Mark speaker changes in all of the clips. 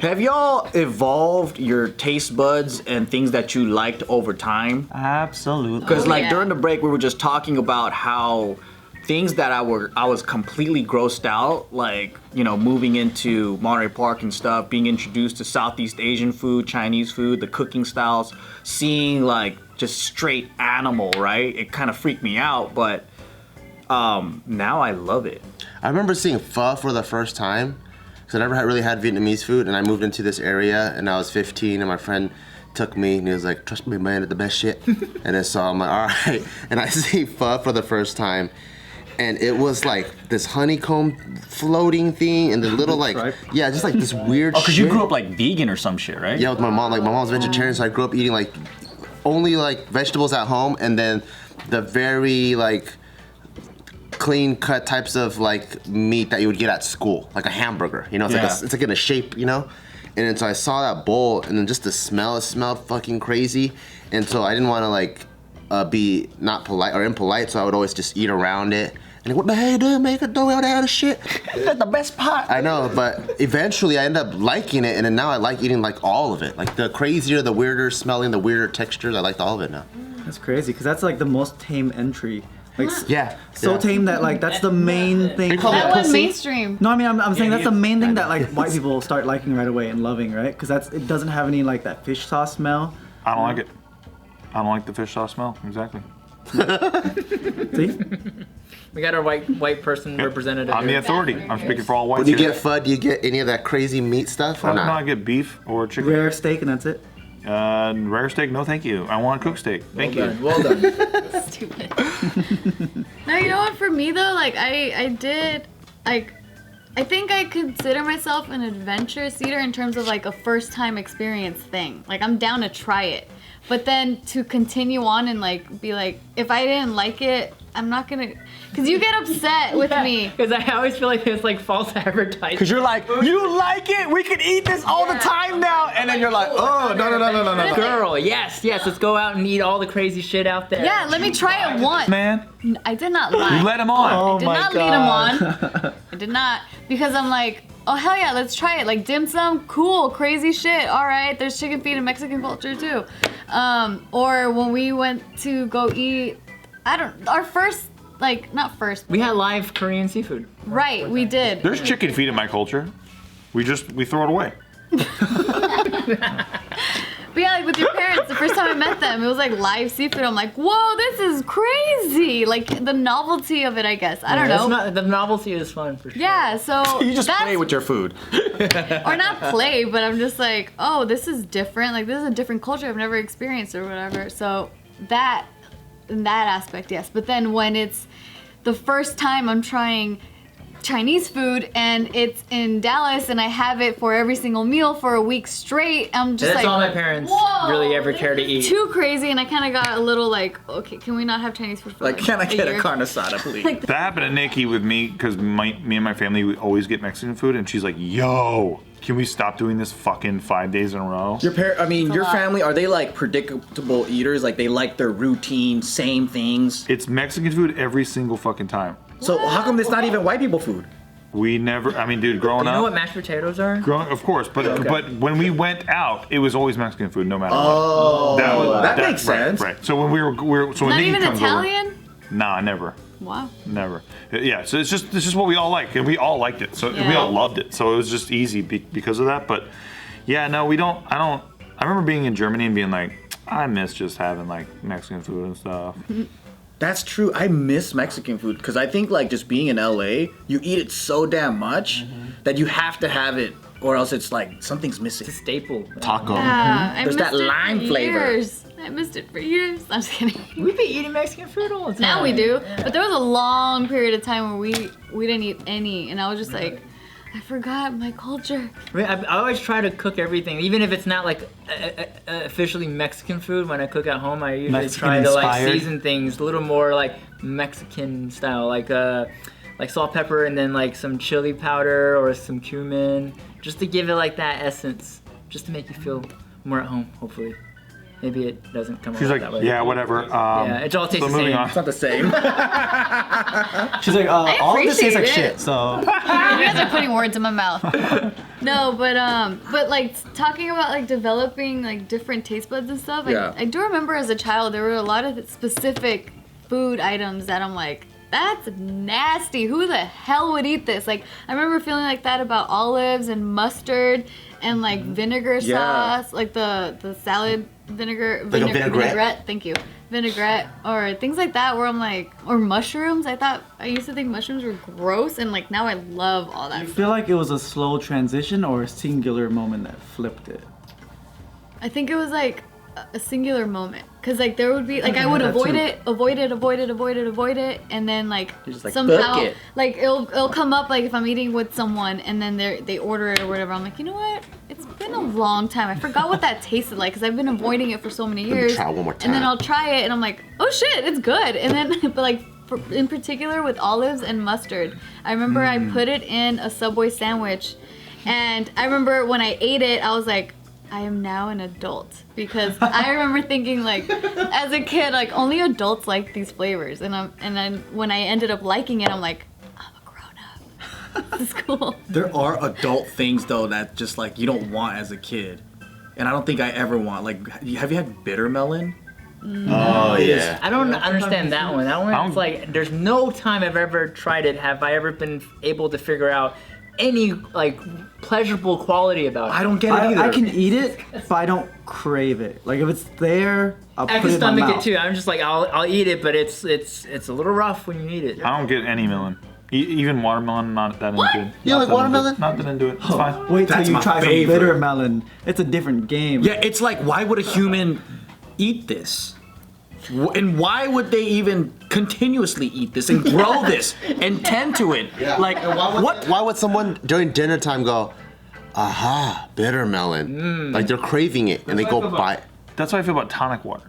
Speaker 1: Have y'all evolved your taste buds and things that you liked over time?
Speaker 2: Absolutely.
Speaker 1: Because during the break, we were just talking about how things that I was completely grossed out, like, you know, moving into Monterey Park and stuff, being introduced to Southeast Asian food, Chinese food, the cooking styles, seeing like just straight animal, right? It kind of freaked me out, but now I love it.
Speaker 3: I remember seeing pho for the first time. So I never really had Vietnamese food, and I moved into this area, and I was 15, and my friend took me, and he was like, "Trust me, man, it's the best shit." And then so I'm like, all right. And I see pho for the first time, and it was like this honeycomb floating thing, and the little like, yeah, just like this weird shit.
Speaker 1: Oh, because you grew up like vegan or some shit, right?
Speaker 3: Yeah, with my mom. Like my mom's vegetarian, so I grew up eating like only like vegetables at home, and then the very like clean cut types of like meat that you would get at school, like a hamburger, you know, it's like in a shape, you know. And then so I saw that bowl, and then just the smell, it smelled fucking crazy, and so I didn't want to like be not polite or impolite, so I would always just eat around it. And what the hell you doing, make a dough out of shit?
Speaker 1: That's the best part.
Speaker 3: I know, but eventually I ended up liking it, and then now I like eating like all of it. Like the crazier, the weirder smelling, the weirder textures, I liked all of it now.
Speaker 2: That's crazy, because that's like the most tame entry. Like so
Speaker 3: yeah.
Speaker 2: tame that like that's the main thing.
Speaker 4: That went mainstream.
Speaker 2: No, I mean I'm saying that's the main thing that like white people start liking right away and loving, right? Because it doesn't have any like that fish sauce smell.
Speaker 5: I don't like it. I don't like the fish sauce smell. Exactly.
Speaker 2: See?
Speaker 6: We got our white person representative.
Speaker 5: I'm the authority. I'm speaking for all whites.
Speaker 3: When you
Speaker 5: here.
Speaker 3: get pho, do you get any of that crazy meat stuff or
Speaker 5: No,
Speaker 3: not?
Speaker 5: I get beef or chicken.
Speaker 2: Rare steak and that's it.
Speaker 5: Rare steak, no thank you. I want cooked steak. Thank you.
Speaker 1: Well done.
Speaker 4: Stupid. No, you know what? For me though, like I did, like I think I consider myself an adventurous eater in terms of like a first time experience thing. Like I'm down to try it, but then to continue on and like be like, if I didn't like it, I'm not gonna, cause you get upset with me.
Speaker 6: Because I always feel like it's like false advertising.
Speaker 1: Because you're like, you like it? We could eat this all the time now. And then you're like, oh, no.
Speaker 6: Girl, yes, let's go out and eat all the crazy shit out there.
Speaker 4: Yeah, let me try it once.
Speaker 5: Man,
Speaker 4: I did not lie.
Speaker 5: you let him on.
Speaker 2: Oh
Speaker 4: I did
Speaker 2: my
Speaker 4: not
Speaker 2: God.
Speaker 4: lead him on. I did not, because I'm like, oh hell yeah, let's try it. Like dim sum, cool, crazy shit. All right, there's chicken feet in Mexican culture too. Or when we went to go eat, our first, like not first.
Speaker 6: We had live Korean seafood.
Speaker 4: Right, we did.
Speaker 5: There's chicken feet in my culture. We throw it away.
Speaker 4: But yeah, like with your parents, the first time I met them, it was like live seafood. I'm like, whoa, this is crazy. Like the novelty of it, I guess. I don't know.
Speaker 6: The novelty is fun for sure.
Speaker 4: Yeah, so
Speaker 1: You just play with your food.
Speaker 4: or not play, but I'm just like, oh, this is different. Like this is a different culture I've never experienced or whatever. So that, in that aspect, yes. But then when it's the first time I'm trying Chinese food and it's in Dallas and I have it for every single meal for a week straight, I'm just
Speaker 6: That's
Speaker 4: like,
Speaker 6: all my parents
Speaker 4: whoa,
Speaker 6: really ever care to eat.
Speaker 4: Too crazy, and I kind of got a little like, okay, can we not have Chinese food for
Speaker 1: Like, can I get a
Speaker 4: year?
Speaker 1: carne asada, please?
Speaker 6: Like,
Speaker 5: That happened to Nikki with me because me and my family we always get Mexican food, and she's like, "Yo, can we stop doing this fucking 5 days in a row?"
Speaker 1: Your your
Speaker 4: lot.
Speaker 1: family, are they like predictable eaters? Like they like their routine, same things?
Speaker 5: It's Mexican food every single fucking time.
Speaker 1: So how come it's not even white people food?
Speaker 5: We never. I mean, dude, growing
Speaker 6: you know
Speaker 5: up.
Speaker 6: what mashed potatoes are?
Speaker 5: Of course, but when we went out, it was always Mexican food, no matter
Speaker 1: Oh,
Speaker 5: what.
Speaker 1: that makes sense.
Speaker 5: Right. So when we were so when
Speaker 4: Not
Speaker 5: Nikki
Speaker 4: even
Speaker 5: comes
Speaker 4: Italian?
Speaker 5: over, nah, never,
Speaker 4: Wow.
Speaker 5: never. Yeah. So it's just what we all like, and we all liked it. So we
Speaker 4: Yeah.
Speaker 5: all loved it. So it was just easy because of that. But yeah, no, we don't. I remember being in Germany and being like, I miss just having like Mexican food and stuff.
Speaker 1: That's true. I miss Mexican food because I think like just being in LA, you eat it so damn much that you have to have it or else it's like something's missing.
Speaker 6: It's a staple.
Speaker 3: Taco.
Speaker 4: Yeah, I
Speaker 1: There's
Speaker 4: missed
Speaker 1: that
Speaker 4: it
Speaker 1: lime
Speaker 4: for
Speaker 1: flavor.
Speaker 4: years. I missed it for years. I'm just kidding.
Speaker 6: We be eating Mexican food all the time.
Speaker 4: Now we do, but there was a long period of time where we didn't eat any, and I was just like, I forgot my culture.
Speaker 6: I mean, I always try to cook everything, even if it's not like officially Mexican food. When I cook at home, I usually try to like
Speaker 2: Mexican-inspired.
Speaker 6: season things a little more like Mexican style, like salt, pepper, and then like some chili powder or some cumin, just to give it like that essence, just to make you feel more at home. Hopefully, maybe it doesn't come
Speaker 5: She's
Speaker 6: out
Speaker 5: like,
Speaker 6: that way.
Speaker 5: yeah, whatever.
Speaker 6: Yeah, it all tastes
Speaker 5: so
Speaker 6: the
Speaker 5: moving
Speaker 6: same.
Speaker 5: on.
Speaker 1: It's not the same.
Speaker 2: She's like, all of this tastes like
Speaker 4: appreciate it.
Speaker 2: shit. So
Speaker 4: You guys are putting words in my mouth. No, but like talking about like developing like different taste buds and stuff.
Speaker 1: Yeah.
Speaker 4: I do remember as a child there were a lot of specific food items that I'm like, that's nasty. Who the hell would eat this? Like I remember feeling like that about olives and mustard and like vinegar
Speaker 1: Yeah.
Speaker 4: sauce, like the salad vinegar,
Speaker 3: Like a vinaigrette?
Speaker 4: Thank you. Vinaigrette or things like that where I'm like, or mushrooms. I used to think mushrooms were gross and like now I love all that.
Speaker 2: I feel like it was a slow transition or a singular moment that flipped it.
Speaker 4: I think it was like a singular moment. Cause like there would be like I would
Speaker 2: that
Speaker 4: avoid
Speaker 2: too.
Speaker 4: it, and then like
Speaker 6: You're just like,
Speaker 4: somehow
Speaker 6: "Fuck it."
Speaker 4: like it'll come up like if I'm eating with someone and then they order it or whatever. I'm like, you know what? It's been a long time. I forgot what that tasted like because I've been avoiding it for so many years.
Speaker 3: try it one more
Speaker 4: And then
Speaker 3: time.
Speaker 4: I'll try it and I'm like, oh shit, it's good. And then but like in particular with olives and mustard, I remember I put it in a Subway sandwich, and I remember when I ate it, I was like, I am now an adult because I remember thinking like, as a kid, like only adults like these flavors, and then when I ended up liking it, I'm like, I'm a grown up. This is cool.
Speaker 1: There are adult things though that just like you don't want as a kid, and I don't think I ever want. Like, have you had bitter melon?
Speaker 3: Oh yeah.
Speaker 6: I don't understand that one. That
Speaker 5: I
Speaker 6: one,
Speaker 5: don't-
Speaker 6: it's like there's no time I've ever tried it. Have I ever been able to figure out any like pleasurable quality about it?
Speaker 1: I don't get it either.
Speaker 2: I can eat it, but I don't crave it. Like if it's there, I'll
Speaker 6: I
Speaker 2: put
Speaker 6: can
Speaker 2: it in my
Speaker 6: stomach it
Speaker 2: mouth.
Speaker 6: too. I'm just like I'll eat it, but it's a little rough when you eat it.
Speaker 5: I don't get any melon. Even watermelon, not that into it.
Speaker 3: You like watermelon?
Speaker 5: Not that into it. It's fine.
Speaker 2: Wait till
Speaker 1: That's
Speaker 2: you
Speaker 1: my
Speaker 2: try
Speaker 1: favorite.
Speaker 2: some bitter melon. It's a different game.
Speaker 1: Yeah, it's like, why would a human eat this? And why would they even continuously eat this and grow this and tend to it? Like, what?
Speaker 3: Why would someone during dinner time go, aha, bitter melon? Like they're craving it and they go buy it.
Speaker 5: That's how I feel about tonic water.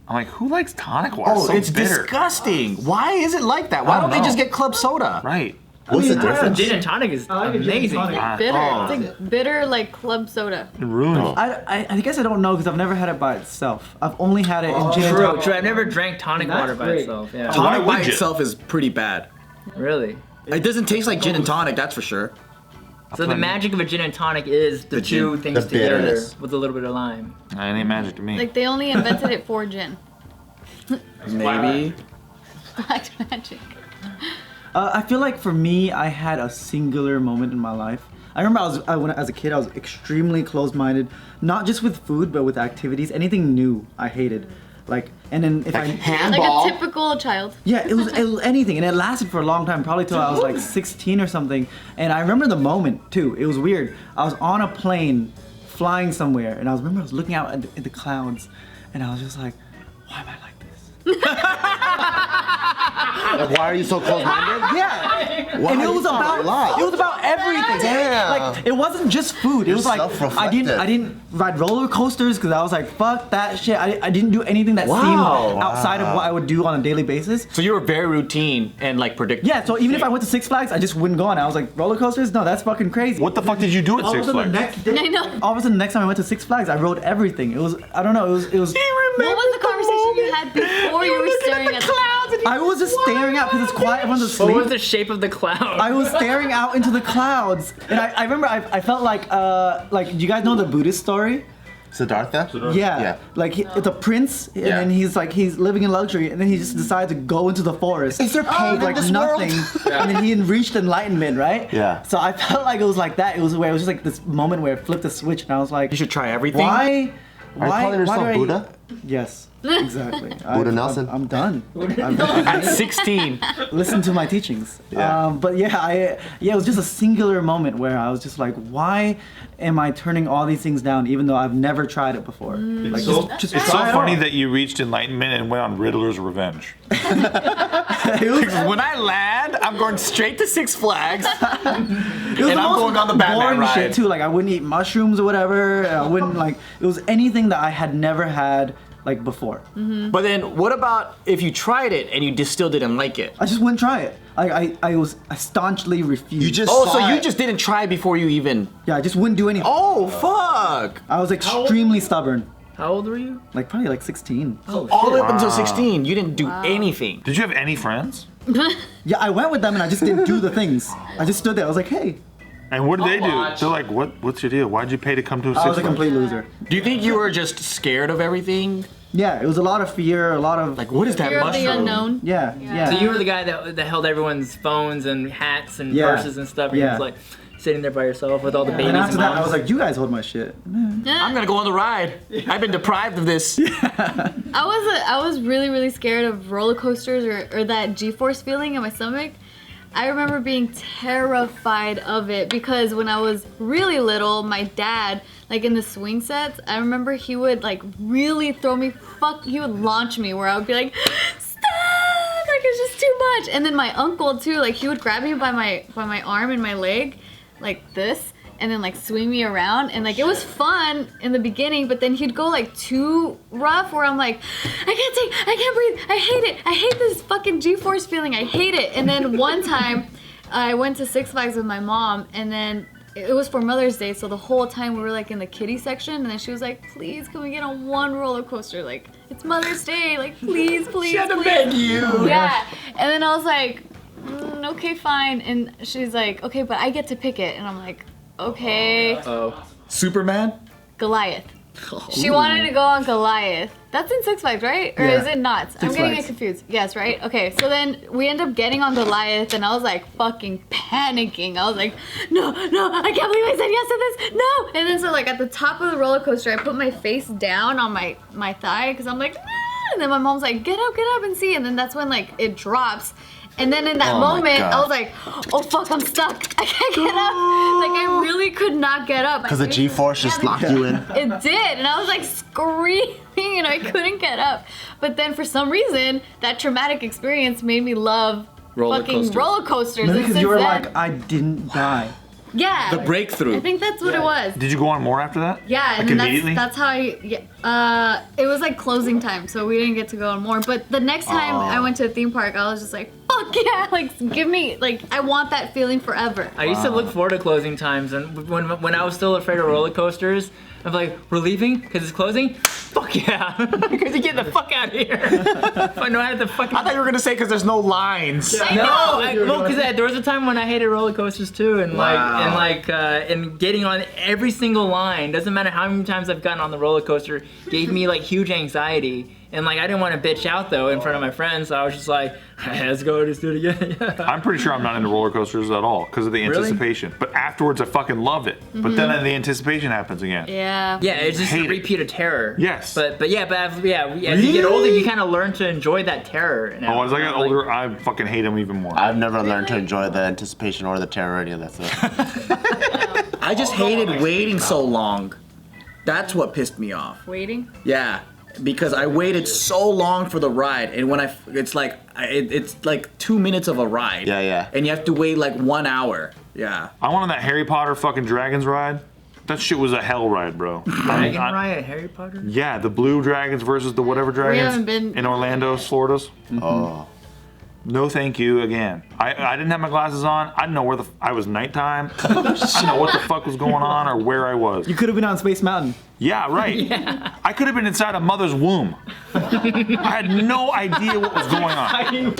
Speaker 5: I'm like, who likes tonic water?
Speaker 1: Oh,
Speaker 5: so
Speaker 1: it's
Speaker 5: bitter.
Speaker 1: disgusting. Why is it like that? Why
Speaker 5: I
Speaker 1: don't
Speaker 5: don't
Speaker 1: they just
Speaker 5: know.
Speaker 1: get club soda?
Speaker 5: Right.
Speaker 3: What's the difference?
Speaker 6: Gin and tonic is
Speaker 2: like a gin and
Speaker 6: amazing.
Speaker 2: tonic.
Speaker 4: Bitter.
Speaker 1: Oh.
Speaker 4: It's like bitter like club soda.
Speaker 5: It ruins it.
Speaker 2: I guess I don't know because I've never had it by itself. I've only had it in gin and
Speaker 6: True,
Speaker 2: tonic.
Speaker 6: true. I've never drank tonic
Speaker 2: That's
Speaker 6: water by
Speaker 2: great.
Speaker 6: itself. Yeah.
Speaker 5: Why
Speaker 1: Tonic by
Speaker 5: would you?
Speaker 1: itself is pretty bad.
Speaker 6: Really.
Speaker 1: It doesn't taste like gin and tonic, that's for sure.
Speaker 6: So the magic of a gin and tonic is the two
Speaker 3: gin-
Speaker 6: things
Speaker 3: the
Speaker 6: together
Speaker 3: bitterness.
Speaker 6: with a little bit of lime.
Speaker 5: It ain't magic to me.
Speaker 4: Like they only invented it for gin.
Speaker 1: Maybe.
Speaker 4: Black magic.
Speaker 2: I feel like for me, I had a singular moment in my life. I remember when as a kid, I was extremely closed-minded, not just with food, but with activities. Anything new, I hated. Like, and then if
Speaker 3: Like
Speaker 2: I
Speaker 3: handball.
Speaker 4: Like a typical child.
Speaker 2: yeah, it was anything, and it lasted for a long time, probably till I was like 16 or something. And I remember the moment too. It was weird. I was on a plane, flying somewhere, and I was looking out at the clouds, and I was just like, why am I like this?
Speaker 3: Like, why are you so close-minded?
Speaker 2: Yeah.
Speaker 3: Wow,
Speaker 2: And it
Speaker 3: you
Speaker 2: was
Speaker 3: thought a lot.
Speaker 2: about everything.
Speaker 3: Damn.
Speaker 2: Like it wasn't just food. It was like
Speaker 3: self-reflective.
Speaker 2: I didn't ride roller coasters because I was like, fuck that shit. I didn't do anything that seemed outside of what I would do on a daily basis.
Speaker 1: So you were very routine and like predictable.
Speaker 2: Yeah, so even if I went to Six Flags, I just wouldn't go on. I was like, roller coasters? No, that's fucking crazy.
Speaker 5: What the fuck did you do at
Speaker 2: All of a
Speaker 5: Six
Speaker 2: sudden, the
Speaker 5: Flags?
Speaker 2: next day,
Speaker 4: I know.
Speaker 2: all of a sudden, the next time I went to Six Flags, I rode everything. It was, I don't know, it was.
Speaker 4: What was the conversation you had before you were staring at the clouds?
Speaker 2: I was just staring out because it's quiet, everyone's
Speaker 6: What
Speaker 2: asleep.
Speaker 6: was the shape of the cloud?
Speaker 2: I was staring out into the clouds, and I remember I felt like do you guys know the Buddhist story?
Speaker 3: Siddhartha?
Speaker 2: Yeah.
Speaker 3: Yeah.
Speaker 2: Like it's a prince, and
Speaker 3: Yeah.
Speaker 2: then he's living in luxury, and then he just decides to go into the forest.
Speaker 3: Is there pain in
Speaker 2: like
Speaker 3: this world?
Speaker 2: nothing, and then he reached enlightenment, right?
Speaker 3: Yeah.
Speaker 2: So I felt like it was like that. It was just like this moment where it flipped a switch, and I was like,
Speaker 1: You should try everything.
Speaker 2: why?
Speaker 3: Are you calling yourself
Speaker 2: do I-
Speaker 3: Buddha?
Speaker 2: Yes, exactly.
Speaker 3: Buddha Nelson?
Speaker 2: I'm done.
Speaker 1: At 16.
Speaker 2: Listen to my teachings.
Speaker 3: Yeah.
Speaker 2: But yeah, it was just a singular moment where I was just like, why am I turning all these things down even though I've never tried it before? Like, just
Speaker 5: It's so
Speaker 2: try it
Speaker 5: funny
Speaker 2: all.
Speaker 5: that you reached enlightenment and went on Riddler's Revenge.
Speaker 2: It was,
Speaker 1: When I land, I'm going straight to Six Flags.
Speaker 2: it was
Speaker 1: And
Speaker 2: the
Speaker 1: I'm
Speaker 2: most
Speaker 1: going on the Batman
Speaker 2: boring
Speaker 1: ride.
Speaker 2: shit too. Like I wouldn't eat mushrooms or whatever. And I wouldn't like. It was anything that I had never had like before.
Speaker 1: But then what about if you tried it and you just still didn't like it?
Speaker 2: I just wouldn't try it. I staunchly refused.
Speaker 3: You just
Speaker 1: Oh,
Speaker 3: saw
Speaker 1: so you
Speaker 3: it.
Speaker 1: just didn't try before you even...
Speaker 2: yeah, I just wouldn't do anything.
Speaker 1: Oh, fuck.
Speaker 2: I was extremely stubborn.
Speaker 6: How old were you?
Speaker 2: Like probably like 16.
Speaker 1: All the way up until 16, you didn't do anything.
Speaker 5: Did you have any friends?
Speaker 2: Yeah, I went with them and I just didn't do the things. I just stood there. I was like, hey.
Speaker 5: And what did they do?
Speaker 6: watch.
Speaker 5: They're like, what's your deal? Why'd you pay to come to a
Speaker 2: I was
Speaker 5: Six
Speaker 2: a
Speaker 5: Flags?
Speaker 2: complete loser.
Speaker 1: Do you think you were just scared of everything?
Speaker 2: Yeah, it was a lot of fear, a lot of
Speaker 1: Like, what is that
Speaker 4: Fear of the
Speaker 1: mushroom?
Speaker 4: unknown.
Speaker 2: yeah, yeah.
Speaker 6: So you were the guy that held everyone's phones and hats and
Speaker 2: Yeah.
Speaker 6: purses and stuff. And
Speaker 2: Yeah.
Speaker 6: you was like sitting there by yourself with all the babies
Speaker 2: and
Speaker 6: and
Speaker 2: after that, I
Speaker 6: moms.
Speaker 2: was like, you guys hold my shit.
Speaker 1: I'm gonna go on the ride. I've been deprived of this.
Speaker 4: I was really, really scared of roller coasters or that G-force feeling in my stomach. I remember being terrified of it because when I was really little, my dad, like in the swing sets, I remember he would like really throw me, he would launch me where I would be like, stop, like it's just too much. And then my uncle too, like he would grab me by my arm and my leg, like this, and then like swing me around, and like it was fun in the beginning, but then he'd go like too rough where I'm like, I can't breathe, I hate it, I hate this fucking G-force feeling, I hate it. And then one time I went to Six Flags with my mom, and then it was for Mother's Day, so the whole time we were like in the kiddie section, and then she was like, please can we get on one roller coaster, like it's Mother's Day, like please,
Speaker 1: She had to
Speaker 4: please.
Speaker 1: beg you.
Speaker 4: Yeah, and then I was like, okay, fine. And she's like, okay, but I get to pick it. And I'm like, okay.
Speaker 1: Superman?
Speaker 4: Goliath. She wanted to go on Goliath. That's in Six Flags, right? Or
Speaker 2: Yeah.
Speaker 4: is it not? I'm getting it
Speaker 2: Flags.
Speaker 4: confused. Yes, right? Okay, so then we end up getting on Goliath, and I was like fucking panicking. I was like, no, I can't believe I said yes to this. No! And then so like at the top of the roller coaster, I put my face down on my thigh because I'm like, nah! And then my mom's like, get up and see. And then that's when like it drops. And then in that
Speaker 3: Oh my
Speaker 4: moment,
Speaker 3: God.
Speaker 4: I was like, oh fuck, I'm stuck. I can't get up. Like I really could not get up.
Speaker 3: Because the G-force just locked you in.
Speaker 4: It did, and I was like screaming, and I couldn't get up. But then for some reason, that traumatic experience made me love
Speaker 1: Roller
Speaker 4: fucking
Speaker 1: coasters.
Speaker 4: roller coasters.
Speaker 2: Maybe
Speaker 4: and
Speaker 2: because
Speaker 4: since
Speaker 2: you were
Speaker 4: then-
Speaker 2: like, I didn't die.
Speaker 4: yeah,
Speaker 1: The breakthrough.
Speaker 4: I think that's what it was.
Speaker 5: Did you go on more after that?
Speaker 4: Yeah,
Speaker 5: Like
Speaker 4: and then
Speaker 5: immediately?
Speaker 4: that's how it was like closing time, so we didn't get to go on more. But the next time I went to a theme park, I was just like, fuck yeah, like give me, like I want that feeling forever.
Speaker 6: I used to look forward to closing times, and when I was still afraid of roller coasters, I'm like, we're leaving because it's closing. Fuck yeah! Because you get the fuck out of here. If I know I had the fucking.
Speaker 1: I thought you were gonna say because there's no lines.
Speaker 4: I
Speaker 6: No,
Speaker 4: know.
Speaker 6: well, because there was a time when I hated roller coasters too, and and getting on every single line. Doesn't matter how many times I've gotten on the roller coaster, gave me like huge anxiety. And like I didn't want to bitch out though in front of my friends, so I was just like, let's go, just do it again.
Speaker 5: I'm pretty sure I'm not into roller coasters at all because of the anticipation. But afterwards, I fucking love it. But then the anticipation happens again.
Speaker 4: Yeah.
Speaker 6: Yeah, it's just
Speaker 5: Hate
Speaker 6: a
Speaker 5: it.
Speaker 6: repeat of terror.
Speaker 5: Yes.
Speaker 6: As you get older, you kind of learn to enjoy that terror. Now.
Speaker 5: Oh, as I got
Speaker 6: Like,
Speaker 5: older, I fucking hate them even more.
Speaker 3: I've never learned to enjoy the anticipation or the terror or any of that stuff.
Speaker 1: I just hated waiting so long. That's what pissed me off.
Speaker 4: Waiting.
Speaker 1: Yeah, because I waited so long for the ride, and when it's like 2 minutes of a ride.
Speaker 3: Yeah, yeah.
Speaker 1: And you have to wait like 1 hour. Yeah.
Speaker 5: I went on that Harry Potter fucking Dragons ride. That shit was a hell ride, bro.
Speaker 6: Dragon Ride at Harry Potter?
Speaker 5: Yeah, the blue dragons versus the whatever dragons
Speaker 4: haven't been-
Speaker 5: in Orlando, Florida's.
Speaker 3: Oh.
Speaker 5: No, thank you again. I didn't have my glasses on. I didn't know where I was nighttime. I didn't know what the fuck was going on or where I was.
Speaker 2: You could have been on Space Mountain.
Speaker 5: Yeah, right. I could have been inside a mother's womb. I had no idea what was going on.